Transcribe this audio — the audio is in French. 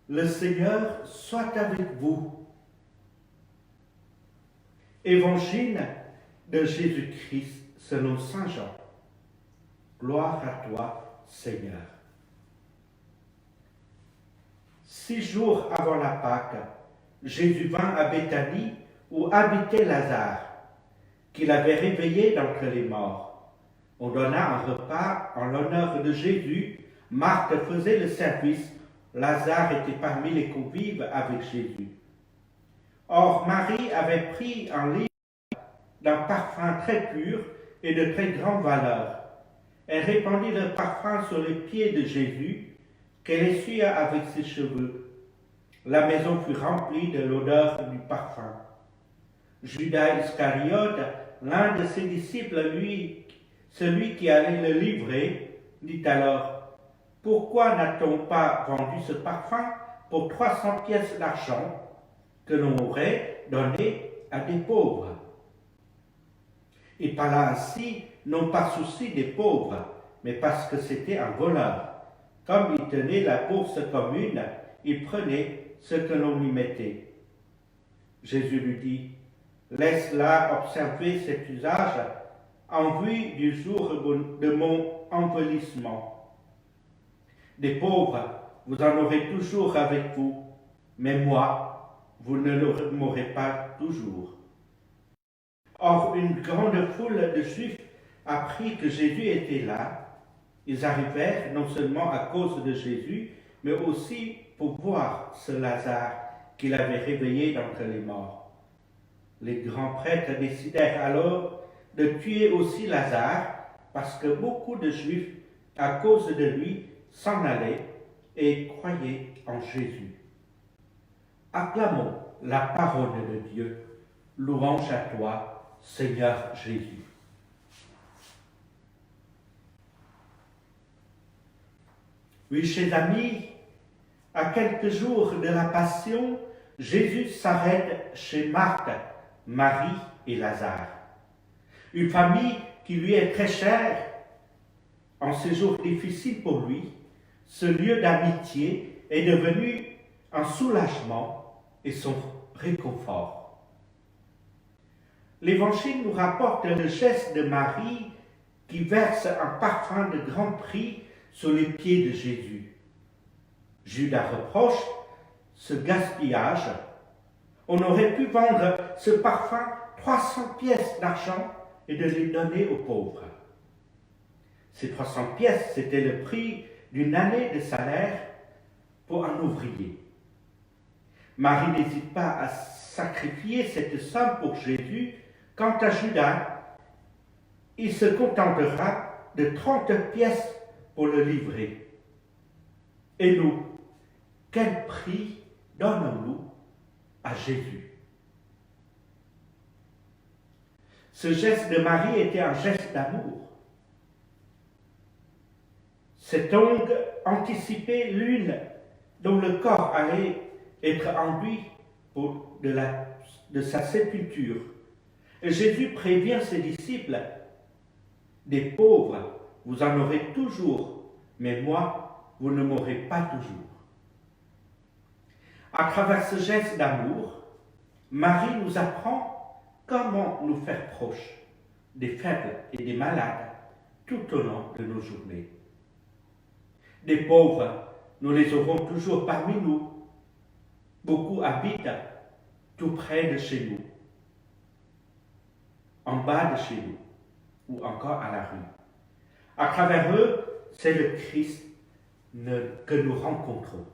Le Seigneur soit avec vous. Évangile de Jésus-Christ selon Saint Jean. Gloire à toi, Seigneur. 6 jours avant la Pâque, Jésus vint à Béthanie où habitait Lazare, qu'il avait réveillé d'entre les morts. On donna un repas en l'honneur de Jésus. Marthe faisait le service. Lazare était parmi les convives avec Jésus. Or, Marie avait pris un livre d'un parfum très pur et de très grande valeur. Elle répandit le parfum sur les pieds de Jésus, qu'elle essuya avec ses cheveux. La maison fut remplie de l'odeur du parfum. Judas Iscariote, l'un de ses disciples, celui qui allait le livrer, dit alors: « Pourquoi n'a-t-on pas vendu ce parfum pour 300 pièces d'argent que l'on aurait donné à des pauvres ?» Il parla ainsi, non par souci des pauvres, mais parce que c'était un voleur. Comme il tenait la bourse commune, il prenait ce que l'on y mettait. Jésus lui dit: « Laisse-la observer cet usage en vue du jour de mon envelissement. Des pauvres, vous en aurez toujours avec vous, mais moi, vous ne m'aurez pas toujours. » Or, une grande foule de Juifs apprit que Jésus était là. Ils arrivèrent non seulement à cause de Jésus, mais aussi pour voir ce Lazare qu'il avait réveillé d'entre les morts. Les grands prêtres décidèrent alors de tuer aussi Lazare, parce que beaucoup de Juifs, à cause de lui, s'en allaient et croyaient en Jésus. Acclamons la parole de Dieu. Louange à toi, Seigneur Jésus. Oui, chers amis, à quelques jours de la Passion, Jésus s'arrête chez Marthe, Marie et Lazare. Une famille qui lui est très chère. En ces jours difficiles pour lui, ce lieu d'amitié est devenu un soulagement et son réconfort. L'Évangile nous rapporte le geste de Marie qui verse un parfum de grand prix sur les pieds de Jésus. Judas reproche ce gaspillage. On aurait pu vendre ce parfum 300 pièces d'argent et de les donner aux pauvres. Ces 300 pièces, c'était le prix d'une année de salaire pour un ouvrier. Marie n'hésite pas à sacrifier cette somme pour Jésus. Quant à Judas, il se contentera de 30 pièces pour le livrer. Et nous, quel prix donnons-nous à Jésus? Ce geste de Marie était un geste d'amour. Cet ongle anticipait l'une dont le corps allait être enduit de sa sépulture. Et Jésus prévient ses disciples: « Des pauvres, vous en aurez toujours, mais moi, vous ne m'aurez pas toujours. » À travers ce geste d'amour, Marie nous apprend comment nous faire proches des faibles et des malades tout au long de nos journées. Des pauvres, nous les aurons toujours parmi nous. Beaucoup habitent tout près de chez nous, en bas de chez nous, ou encore à la rue. À travers eux, c'est le Christ que nous rencontrons.